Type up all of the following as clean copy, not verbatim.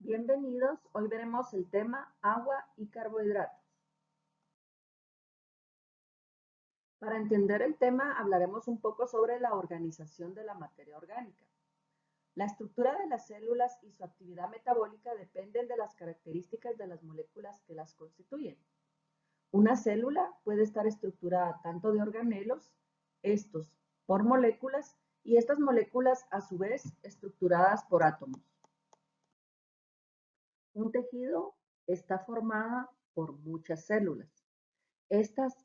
Bienvenidos, hoy veremos el tema agua y carbohidratos. Para entender el tema hablaremos un poco sobre la organización de la materia orgánica. La estructura de las células y su actividad metabólica dependen de las características de las moléculas que las constituyen. Una célula puede estar estructurada tanto de organelos, estos por moléculas, y estas moléculas a su vez estructuradas por átomos. Un tejido está formado por muchas células. Estas,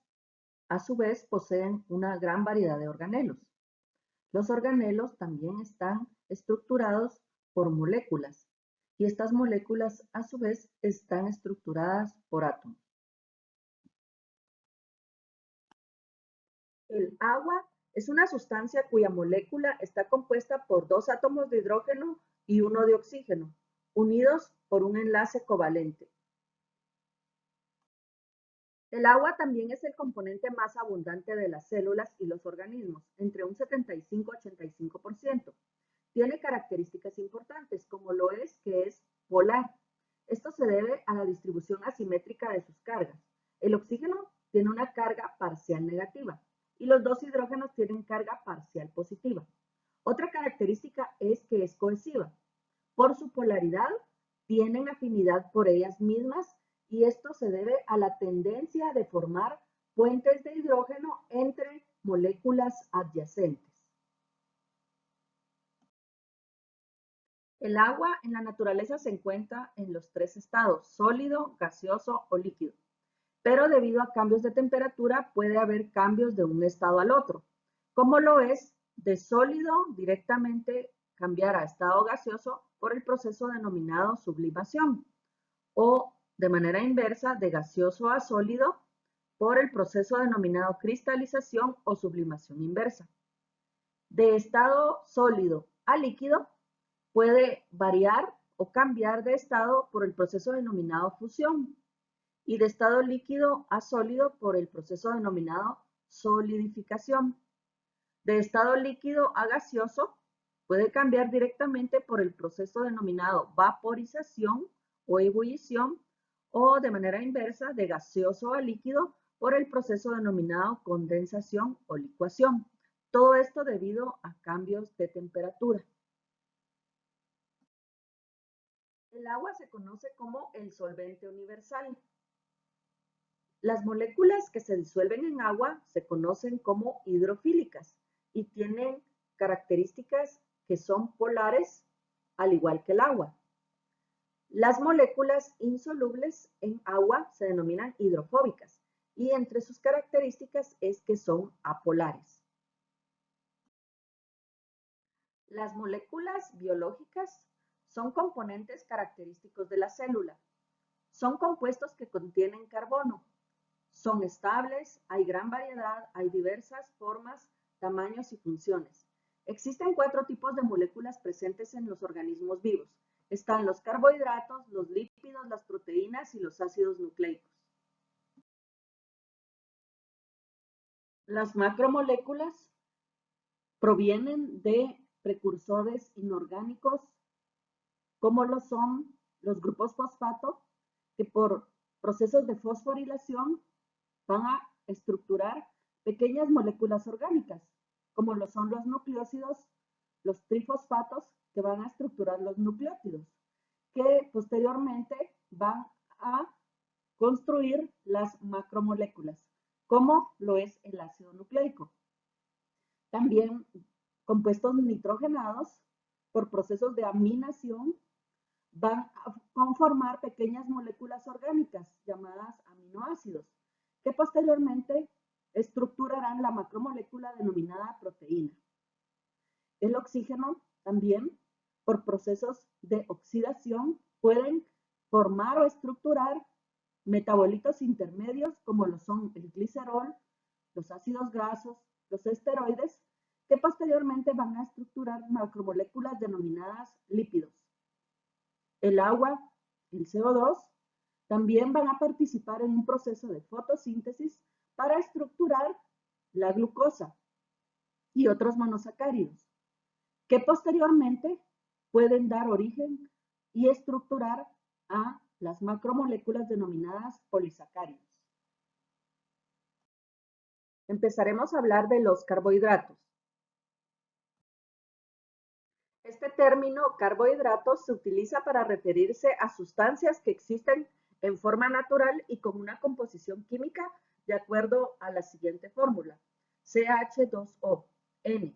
a su vez, poseen una gran variedad de organelos. Los organelos también están estructurados por moléculas y estas moléculas, a su vez, están estructuradas por átomos. El agua es una sustancia cuya molécula está compuesta por dos átomos de hidrógeno y uno de oxígeno, unidos por un enlace covalente. El agua también es el componente más abundante de las células y los organismos, entre un 75-85%. Tiene características importantes, como lo es que es polar. Esto se debe a la distribución asimétrica de sus cargas. El oxígeno tiene una carga parcial negativa y los dos hidrógenos tienen carga parcial positiva. Otra característica es que es cohesiva. Por su polaridad, tienen afinidad por ellas mismas y esto se debe a la tendencia de formar puentes de hidrógeno entre moléculas adyacentes. El agua en la naturaleza se encuentra en los tres estados, sólido, gaseoso o líquido, pero debido a cambios de temperatura puede haber cambios de un estado al otro, como lo es de sólido directamente cambiar a estado gaseoso por el proceso denominado sublimación, o de manera inversa de gaseoso a sólido por el proceso denominado cristalización o sublimación inversa. De estado sólido a líquido puede variar o cambiar de estado por el proceso denominado fusión y de estado líquido a sólido por el proceso denominado solidificación. De estado líquido a gaseoso puede cambiar directamente por el proceso denominado vaporización o ebullición o de manera inversa de gaseoso a líquido por el proceso denominado condensación o licuación. Todo esto debido a cambios de temperatura. El agua se conoce como el solvente universal. Las moléculas que se disuelven en agua se conocen como hidrofílicas y tienen características que son polares, al igual que el agua. Las moléculas insolubles en agua se denominan hidrofóbicas y entre sus características es que son apolares. Las moléculas biológicas son componentes característicos de la célula. Son compuestos que contienen carbono. Son estables, hay gran variedad, hay diversas formas, tamaños y funciones. Existen 4 tipos de moléculas presentes en los organismos vivos. Están los carbohidratos, los lípidos, las proteínas y los ácidos nucleicos. Las macromoléculas provienen de precursores inorgánicos, como lo son los grupos fosfato, que por procesos de fosforilación van a estructurar pequeñas moléculas orgánicas, como lo son los nucleósidos, los trifosfatos, que van a estructurar los nucleótidos, que posteriormente van a construir las macromoléculas, como lo es el ácido nucleico. También compuestos nitrogenados, por procesos de aminación, van a conformar pequeñas moléculas orgánicas llamadas aminoácidos, que posteriormente estructurarán la macromolécula denominada proteína. El oxígeno también, por procesos de oxidación, pueden formar o estructurar metabolitos intermedios como lo son el glicerol, los ácidos grasos, los esteroides, que posteriormente van a estructurar macromoléculas denominadas lípidos. El agua, el CO2, también van a participar en un proceso de fotosíntesis para estructurar la glucosa y otros monosacáridos, que posteriormente pueden dar origen y estructurar a las macromoléculas denominadas polisacáridos. Empezaremos a hablar de los carbohidratos. Este término carbohidratos se utiliza para referirse a sustancias que existen en forma natural y con una composición química de acuerdo a la siguiente fórmula: CH2O, N,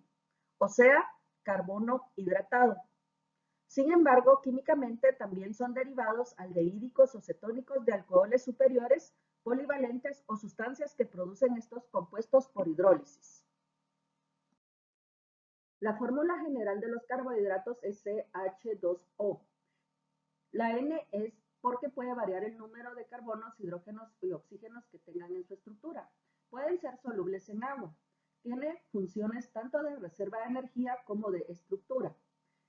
o sea, carbono hidratado. Sin embargo, químicamente también son derivados aldehídicos o cetónicos de alcoholes superiores, polivalentes o sustancias que producen estos compuestos por hidrólisis. La fórmula general de los carbohidratos es CH2O. La N es porque puede variar el número de carbonos, hidrógenos y oxígenos que tengan en su estructura. Pueden ser solubles en agua. Tiene funciones tanto de reserva de energía como de estructura.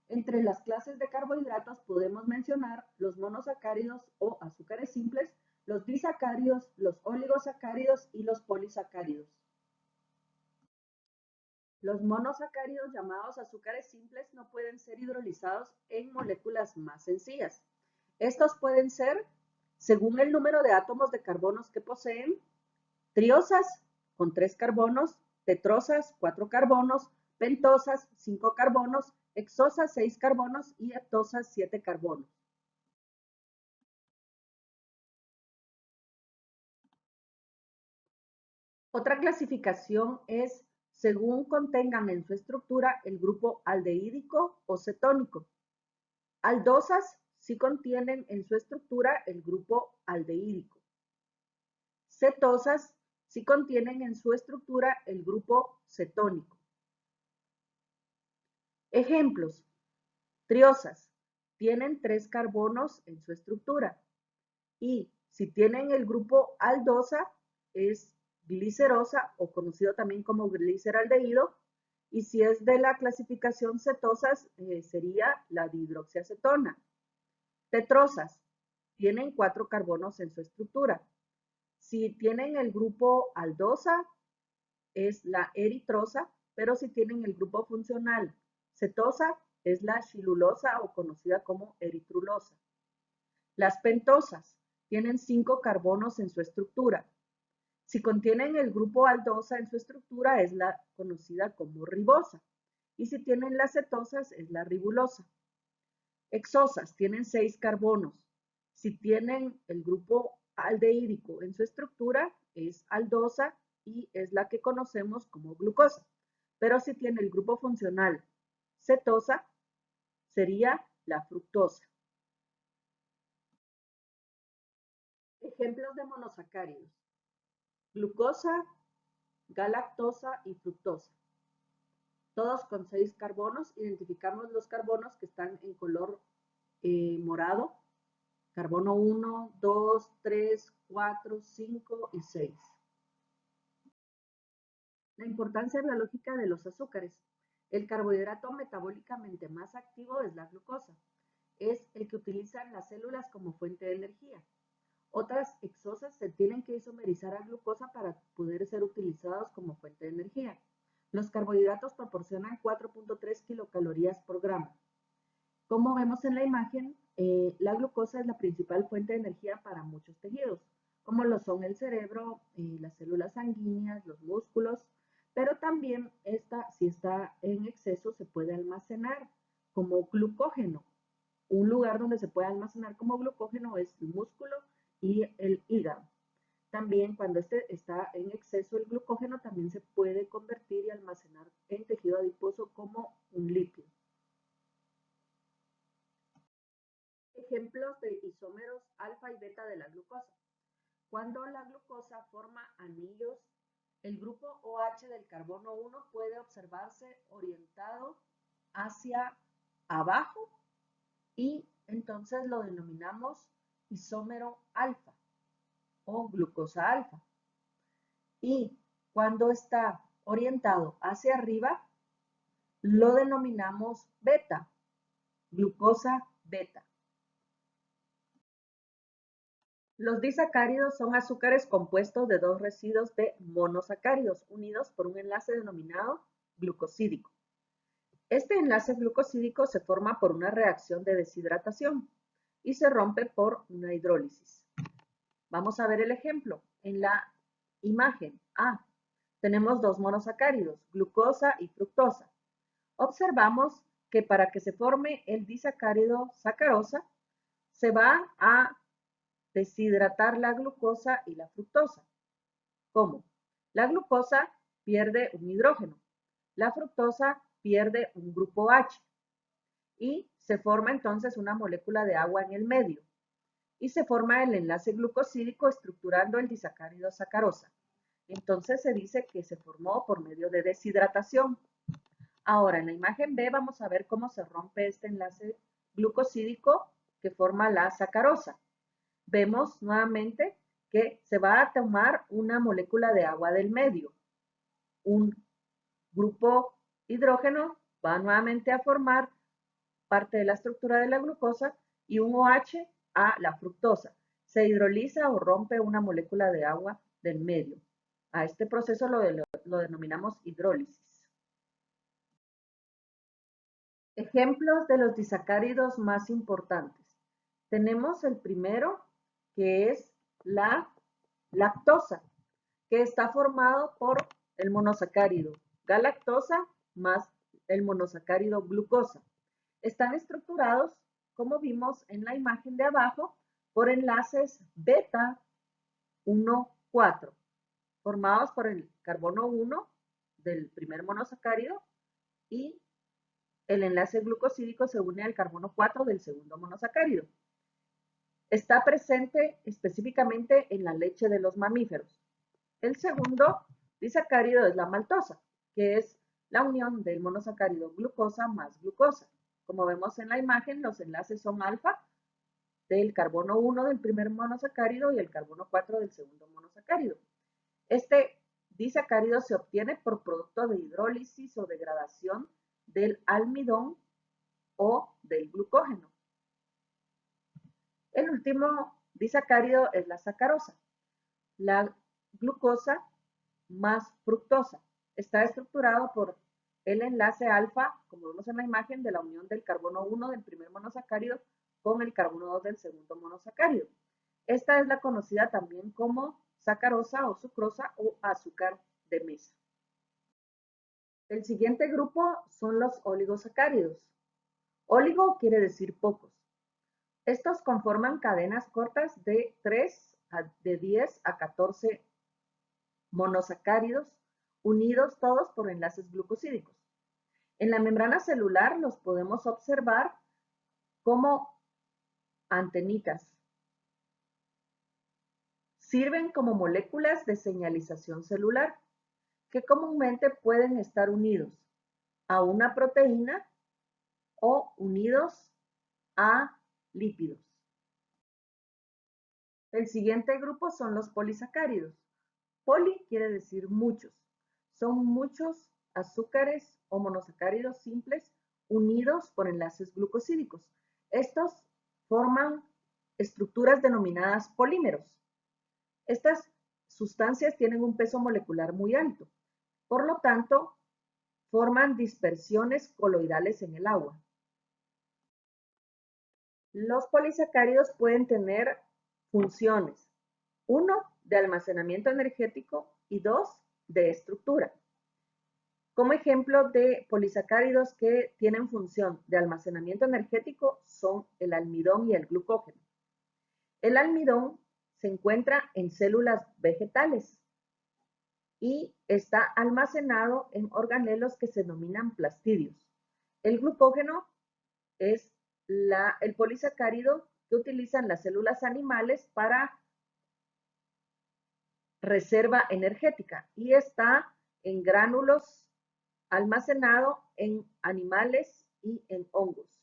Entre las clases de carbohidratos podemos mencionar los monosacáridos o azúcares simples, los disacáridos, los oligosacáridos y los polisacáridos. Los monosacáridos, llamados azúcares simples, no pueden ser hidrolizados en moléculas más sencillas. Estos pueden ser, según el número de átomos de carbonos que poseen, triosas con 3 carbonos, tetrosas 4 carbonos, pentosas 5 carbonos, hexosas 6 carbonos y heptosas 7 carbonos. Otra clasificación es según contengan en su estructura el grupo aldehídico o cetónico. Aldosas sí contienen en su estructura el grupo aldehídico. Cetosas sí contienen en su estructura el grupo cetónico. Ejemplos: triosas tienen 3 carbonos en su estructura y si tienen el grupo aldosa es glicerosa o conocido también como gliceraldehído, y si es de la clasificación cetosas sería la dihidroxiacetona. Tetrosas tienen 4 carbonos en su estructura. Si tienen el grupo aldosa es la eritrosa, pero si tienen el grupo funcional cetosa es la shilulosa o conocida como eritrulosa. Las pentosas tienen 5 carbonos en su estructura. Si contienen el grupo aldosa en su estructura es la conocida como ribosa. Y si tienen las cetosas es la ribulosa. Hexosas tienen 6 carbonos. Si tienen el grupo aldehídico en su estructura es aldosa y es la que conocemos como glucosa. Pero si tiene el grupo funcional cetosa sería la fructosa. Ejemplos de monosacáridos: glucosa, galactosa y fructosa. Todos con 6 carbonos. Identificamos los carbonos que están en color morado. Carbono 1, 2, 3, 4, 5 y 6. La importancia biológica de los azúcares. El carbohidrato metabólicamente más activo es la glucosa. Es el que utilizan las células como fuente de energía. Otras hexosas se tienen que isomerizar a glucosa para poder ser utilizados como fuente de energía. Los carbohidratos proporcionan 4.3 kilocalorías por gramo. Como vemos en la imagen, la glucosa es la principal fuente de energía para muchos tejidos, como lo son el cerebro, las células sanguíneas, los músculos, pero también si está en exceso, se puede almacenar como glucógeno. Un lugar donde se puede almacenar como glucógeno es el músculo y el hígado. También cuando está en exceso el glucógeno también se puede convertir y almacenar en tejido adiposo como un lípido. Ejemplos de isómeros alfa y beta de la glucosa. Cuando la glucosa forma anillos, el grupo OH del carbono 1 puede observarse orientado hacia abajo y entonces lo denominamos isómero alfa o glucosa alfa. Y cuando está orientado hacia arriba, lo denominamos beta, glucosa beta. Los disacáridos son azúcares compuestos de 2 residuos de monosacáridos unidos por un enlace denominado glucosídico. Este enlace glucosídico se forma por una reacción de deshidratación. y se rompe por una hidrólisis. Vamos a ver el ejemplo. En la imagen A tenemos dos monosacáridos, glucosa y fructosa. Observamos que para que se forme el disacárido sacarosa, se va a deshidratar la glucosa y la fructosa. ¿Cómo? La glucosa pierde un hidrógeno, la fructosa pierde un grupo H y se forma entonces una molécula de agua en el medio y se forma el enlace glucosídico estructurando el disacárido sacarosa. Entonces se dice que se formó por medio de deshidratación. Ahora, en la imagen B vamos a ver cómo se rompe este enlace glucosídico que forma la sacarosa. Vemos nuevamente que se va a tomar una molécula de agua del medio. Un grupo hidrógeno va nuevamente a formar parte de la estructura de la glucosa y un OH a la fructosa. Se hidroliza o rompe una molécula de agua del medio. A este proceso lo denominamos hidrólisis. Ejemplos de los disacáridos más importantes. Tenemos el primero, que es la lactosa, que está formado por el monosacárido galactosa más el monosacárido glucosa. Están estructurados, como vimos en la imagen de abajo, por enlaces beta 1,4, formados por el carbono 1 del primer monosacárido y el enlace glucosídico se une al carbono 4 del segundo monosacárido. Está presente específicamente en la leche de los mamíferos. El segundo disacárido es la maltosa, que es la unión del monosacárido glucosa más glucosa. Como vemos en la imagen, los enlaces son alfa del carbono 1 del primer monosacárido y el carbono 4 del segundo monosacárido. Este disacárido se obtiene por producto de hidrólisis o degradación del almidón o del glucógeno. El último disacárido es la sacarosa, la glucosa más fructosa. Está estructurado por el enlace alfa, como vemos en la imagen, de la unión del carbono 1 del primer monosacárido con el carbono 2 del segundo monosacárido. Esta es la conocida también como sacarosa o sucrosa o azúcar de mesa. El siguiente grupo son los oligosacáridos. Oligo quiere decir pocos. Estos conforman cadenas cortas de 10 a 14 monosacáridos unidos todos por enlaces glucosídicos. En la membrana celular los podemos observar como antenitas. Sirven como moléculas de señalización celular que comúnmente pueden estar unidos a una proteína o unidos a lípidos. El siguiente grupo son los polisacáridos. Poli quiere decir muchos. Son muchos azúcares o monosacáridos simples unidos por enlaces glucosídicos. Estos forman estructuras denominadas polímeros. Estas sustancias tienen un peso molecular muy alto. Por lo tanto, forman dispersiones coloidales en el agua. Los polisacáridos pueden tener funciones. 1, de almacenamiento energético y 2, de estructura. Como ejemplo de polisacáridos que tienen función de almacenamiento energético son el almidón y el glucógeno. El almidón se encuentra en células vegetales y está almacenado en organelos que se denominan plastidios. El glucógeno es el polisacárido que utilizan las células animales para reserva energética y está en gránulos almacenado en animales y en hongos.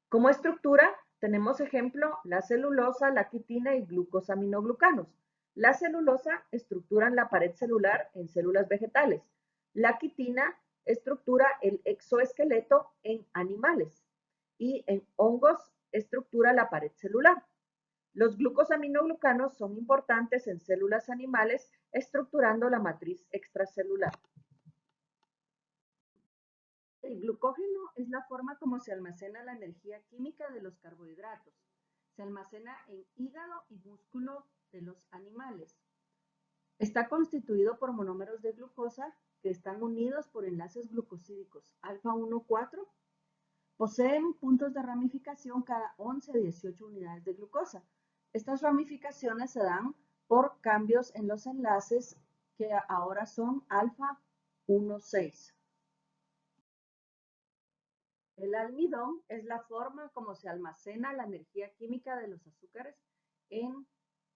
Como estructura tenemos ejemplo la celulosa, la quitina y glucosaminoglucanos. La celulosa estructura la pared celular en células vegetales. La quitina estructura el exoesqueleto en animales y en hongos estructura la pared celular. Los glucosaminoglucanos son importantes en células animales estructurando la matriz extracelular. El glucógeno es la forma como se almacena la energía química de los carbohidratos. Se almacena en hígado y músculo de los animales. Está constituido por monómeros de glucosa que están unidos por enlaces glucosídicos alfa 1,4. Poseen puntos de ramificación cada 11 a 18 unidades de glucosa. Estas ramificaciones se dan por cambios en los enlaces que ahora son alfa 1,6. El almidón es la forma como se almacena la energía química de los azúcares en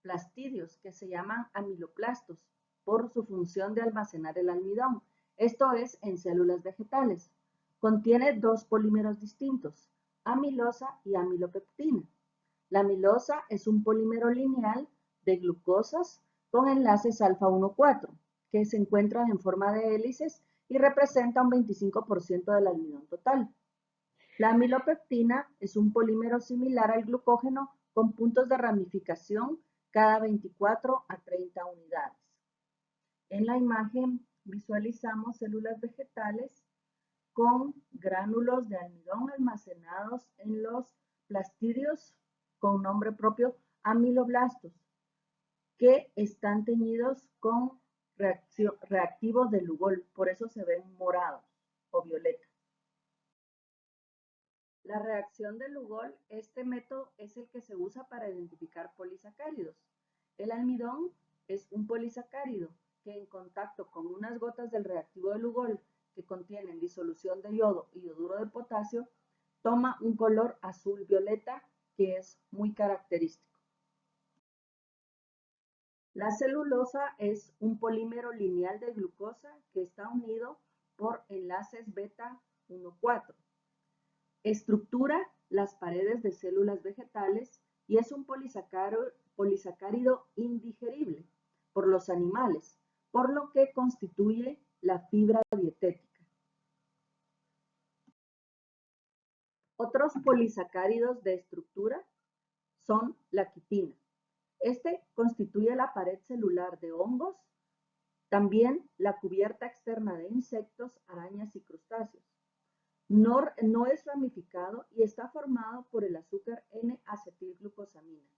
plastidios que se llaman amiloplastos por su función de almacenar el almidón. Esto es en células vegetales. Contiene dos polímeros distintos, amilosa y amilopectina. La amilosa es un polímero lineal de glucosas con enlaces alfa 1,4 que se encuentran en forma de hélices y representa un 25% del almidón total. La amilopectina es un polímero similar al glucógeno con puntos de ramificación cada 24 a 30 unidades. En la imagen visualizamos células vegetales con gránulos de almidón almacenados en los plastidios con nombre propio amiloblastos, que están teñidos con reactivos de Lugol, por eso se ven morados o violetas. La reacción de Lugol, este método es el que se usa para identificar polisacáridos. El almidón es un polisacárido que en contacto con unas gotas del reactivo de Lugol que contienen disolución de yodo y yoduro de potasio, toma un color azul-violeta que es muy característico. La celulosa es un polímero lineal de glucosa que está unido por enlaces beta 1,4. Estructura las paredes de células vegetales y es un polisacárido indigerible por los animales, por lo que constituye la fibra dietética. Otros polisacáridos de estructura son la quitina. Este constituye la pared celular de hongos, también la cubierta externa de insectos, arañas y crustáceos. No es ramificado y está formado por el azúcar N-acetilglucosamina.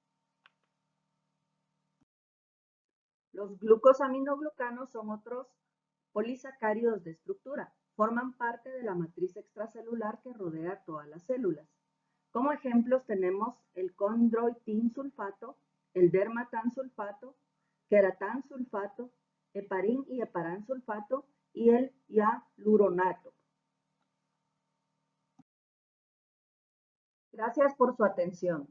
Los glucosaminoglucanos son otros polisacáridos de estructura. Forman parte de la matriz extracelular que rodea todas las células. Como ejemplos tenemos el condroitin sulfato, el dermatan sulfato, queratan sulfato, heparin y heparan sulfato y el hialuronato. Gracias por su atención.